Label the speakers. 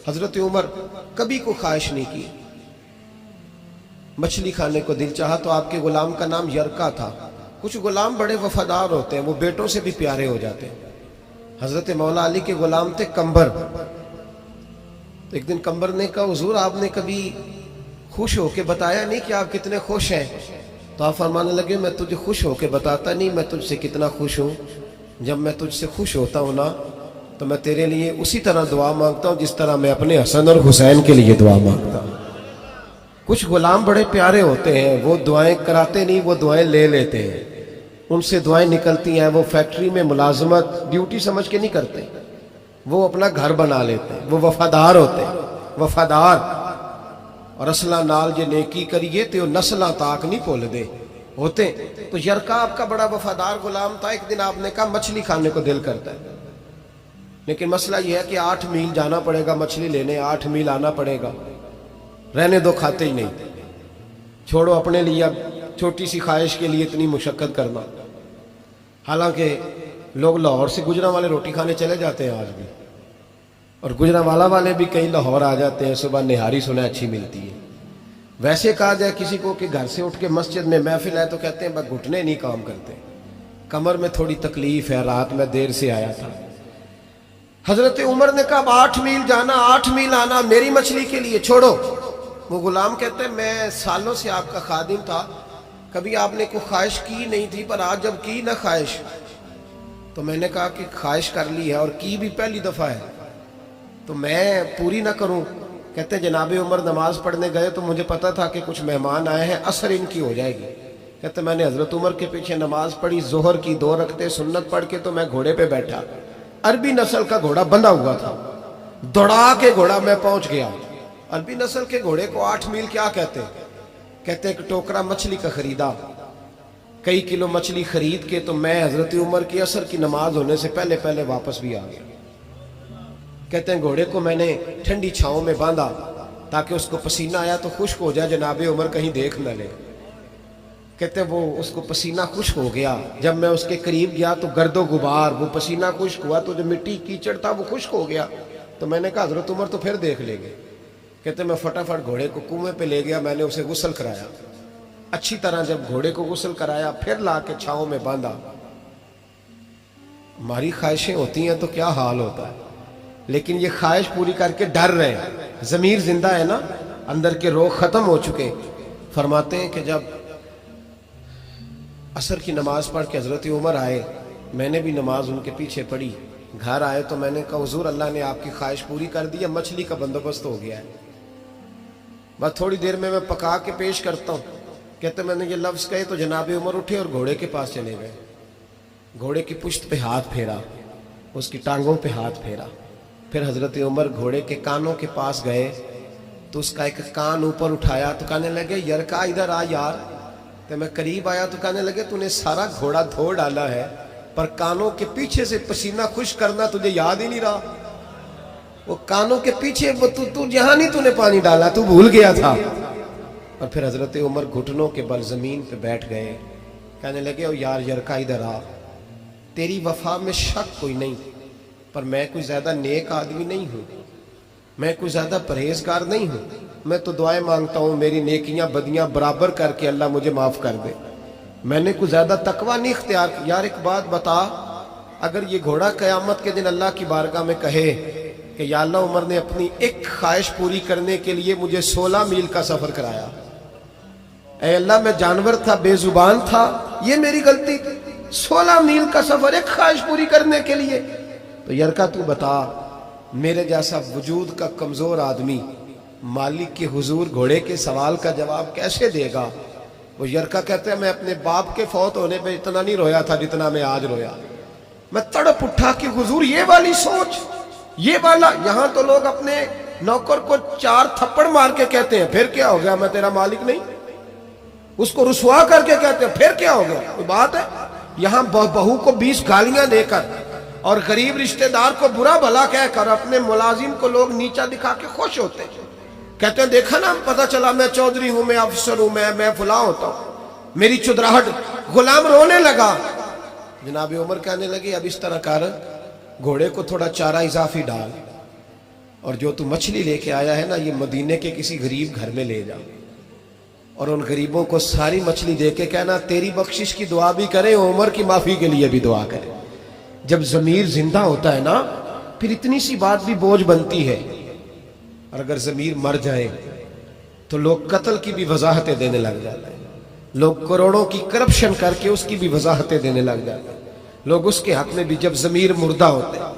Speaker 1: حضرت عمر کبھی کو خواہش نہیں کی، مچھلی کھانے کو دل چاہا تو آپ کے غلام کا نام یرکا تھا۔ کچھ غلام بڑے وفادار ہوتے ہیں، وہ بیٹوں سے بھی پیارے ہو جاتے ہیں۔ حضرت مولا علی کے غلام تھے کمبر۔ تو ایک دن کمبر نے کہا حضور آپ نے کبھی خوش ہو کے بتایا نہیں کہ آپ کتنے خوش ہیں۔ تو آپ فرمانے لگے میں تجھے خوش ہو کے بتاتا نہیں میں تجھ سے کتنا خوش ہوں، جب میں تجھ سے خوش ہوتا ہوں نا تو میں تیرے لیے اسی طرح دعا مانگتا ہوں جس طرح میں اپنے حسن اور حسین کے لیے دعا مانگتا ہوں۔ کچھ غلام بڑے پیارے ہوتے ہیں، وہ دعائیں کراتے نہیں، وہ دعائیں لے لیتے ہیں، ان سے دعائیں نکلتی ہیں۔ وہ فیکٹری میں ملازمت ڈیوٹی سمجھ کے نہیں کرتے، وہ اپنا گھر بنا لیتے ہیں، وہ وفادار ہوتے ہیں، وفادار۔ اور اصلہ نال جے نیکی کریے تو نسلہ تاک نہیں بھول دے ہوتے۔ تو یرکا آپ کا بڑا وفادار غلام تھا۔ ایک دن آپ نے کہا مچھلی کھانے کو دل کرتا ہے، لیکن مسئلہ یہ ہے کہ 8 میل جانا پڑے گا مچھلی لینے، 8 میل آنا پڑے گا، رہنے دو کھاتے ہی نہیں، چھوڑو اپنے لیے اب چھوٹی سی خواہش کے لیے اتنی مشقت کرنا۔ حالانکہ لوگ لاہور سے گجرانوالے روٹی کھانے چلے جاتے ہیں آج بھی، اور گجرانوالہ والے بھی کئی لاہور آ جاتے ہیں، صبح نہاری سنیں اچھی ملتی ہے۔ ویسے کہا جائے کسی کو کہ گھر سے اٹھ کے مسجد میں محفل ہے تو کہتے ہیں بس گھٹنے نہیں کام کرتے، کمر میں تھوڑی تکلیف ہے، رات میں دیر سے آیا تھا۔ حضرت عمر نے کہا اب 8 میل جانا 8 میل آنا میری مچھلی کے لیے، چھوڑو۔ وہ غلام کہتے ہیں میں سالوں سے آپ کا خادم تھا، کبھی آپ نے کوئی خواہش کی نہیں تھی، پر آج جب کی نہ خواہش تو میں نے کہا کہ خواہش کر لی ہے اور کی بھی پہلی دفعہ ہے تو میں پوری نہ کروں۔ کہتے ہیں جناب عمر نماز پڑھنے گئے تو مجھے پتا تھا کہ کچھ مہمان آئے ہیں، عصر ان کی ہو جائے گی۔ کہتے ہیں میں نے حضرت عمر کے پیچھے نماز پڑھی، ظہر کی 2 رکعتیں سنت پڑھ کے تو میں گھوڑے پہ بیٹھا، عربی نسل کا گھوڑا بندھا ہوا تھا، دوڑا کے گھوڑا میں پہنچ گیا۔ عربی نسل کے گھوڑے کو 8 میل کیا کہتے ہیں؟ کہتے ہیں ایک ٹوکرا مچھلی کا خریدا، کئی کلو مچھلی خرید کے تو میں حضرت عمر کی عصر کی نماز ہونے سے پہلے پہلے واپس بھی آ گیا۔ کہتے ہیں گھوڑے کو میں نے ٹھنڈی چھاؤں میں باندھا تاکہ اس کو پسینہ آیا تو خشک ہو جائے، جناب عمر کہیں دیکھ نہ لے۔ کہتے ہیں وہ اس کو پسینہ خشک ہو گیا، جب میں اس کے قریب گیا تو گرد و غبار، وہ پسینہ خشک ہوا تو جو مٹی کیچڑ تھا وہ خشک ہو گیا۔ تو میں نے کہا حضرت عمر تو پھر دیکھ لیں گے۔ کہتے ہیں میں فٹافٹ گھوڑے کو کنویں پہ لے گیا، میں نے اسے غسل کرایا اچھی طرح۔ جب گھوڑے کو غسل کرایا پھر لا کے چھاؤں میں باندھا۔ ہماری خواہشیں ہوتی ہیں تو کیا حال ہوتا ہے، لیکن یہ خواہش پوری کر کے ڈر رہے ہیں، ضمیر زندہ ہے نا، اندر کے روگ ختم ہو چکے۔ فرماتے ہیں کہ جب عصر کی نماز پڑھ کے حضرت عمر آئے، میں نے بھی نماز ان کے پیچھے پڑھی، گھر آئے تو میں نے کہا حضور اللہ نے آپ کی خواہش پوری کر دی، مچھلی کا بندوبست ہو گیا ہے، بس تھوڑی دیر میں پکا کے پیش کرتا ہوں۔ کہتے میں نے یہ لفظ کہے تو جناب عمر اٹھے اور گھوڑے کے پاس چلے گئے، گھوڑے کی پشت پہ ہاتھ پھیرا، اس کی ٹانگوں پہ ہاتھ پھیرا، پھر حضرت عمر گھوڑے کے کانوں کے پاس گئے تو اس کا ایک کان اوپر اٹھایا تو کہنے لگے یرکا ادھر آ یار۔ تو میں قریب آیا تو کہنے لگے تو نے سارا گھوڑا دھو ڈالا ہے پر کانوں کے پیچھے سے پسینہ خشک کرنا تجھے یاد ہی نہیں رہا، وہ کانوں کے پیچھے تو جہاں نہیں تو نے پانی ڈالا، تو بھول گیا تھا۔ اور پھر حضرت عمر گھٹنوں کے بل زمین پہ بیٹھ گئے، کہنے لگے او یار یرکا ادھر آ، تیری وفا میں شک کوئی نہیں، پر میں کوئی زیادہ نیک آدمی نہیں ہوں، میں کوئی زیادہ پرہیزگار نہیں ہوں، میں تو دعائیں مانگتا ہوں میری نیکیاں بدیاں برابر کر کے اللہ مجھے معاف کر دے، میں نے کوئی زیادہ تقوی نہیں اختیار کی۔ یار ایک بات بتا، اگر یہ گھوڑا قیامت کے دن اللہ کی بارگاہ میں کہے کہ یا اللہ عمر نے اپنی ایک خواہش پوری کرنے کے لیے مجھے 16 میل کا سفر کرایا، اے اللہ میں جانور تھا، بے زبان تھا، یہ میری غلطی تھی، 16 میل کا سفر ایک خواہش پوری کرنے کے لیے، تو یرکا تو بتا میرے جیسا وجود کا کمزور آدمی مالک کے حضور گھوڑے کے سوال کا جواب کیسے دے گا؟ وہ یرکا کہتے ہیں میں اپنے باپ کے فوت ہونے پہ اتنا نہیں رویا تھا جتنا میں آج رویا، میں تڑپ اٹھا کہ حضور یہ والی سوچ، یہ والا، یہاں تو لوگ اپنے نوکر کو 4 تھپڑ مار کے کہتے ہیں پھر کیا ہو گیا میں تیرا مالک نہیں، اس کو رسوا کر کے کہتے ہیں پھر کیا ہو گیا، کوئی بات ہے؟ یہاں بہو کو 20 گالیاں دے کر اور غریب رشتہ دار کو برا بھلا کہہ کر اپنے ملازم کو لوگ نیچا دکھا کے خوش ہوتے ہیں، کہتے ہیں دیکھا نا پتہ چلا میں چودھری ہوں، میں افسر ہوں، میں فلاں ہوتا ہوں، میری چدراہٹ۔ غلام رونے لگا، جناب عمر کہنے لگے اب اس طرح کر، گھوڑے کو تھوڑا چارہ اضافی ڈال اور جو تو مچھلی لے کے آیا ہے نا یہ مدینے کے کسی غریب گھر میں لے جا اور ان غریبوں کو ساری مچھلی دے کے کہنا تیری بخشش کی دعا بھی کریں عمر کی معافی کے لیے بھی دعا کریں. جب ضمیر زندہ ہوتا ہے نا پھر اتنی سی بات بھی بوجھ بنتی ہے. اور اگر ضمیر مر جائے تو لوگ قتل کی بھی وضاحتیں دینے لگ جاتے ہیں. لوگ کروڑوں کی کرپشن کر کے اس کی بھی وضاحتیں دینے لگ جاتے ہیں. لوگ اس کے حق میں بھی جب ضمیر مردہ ہوتے ہیں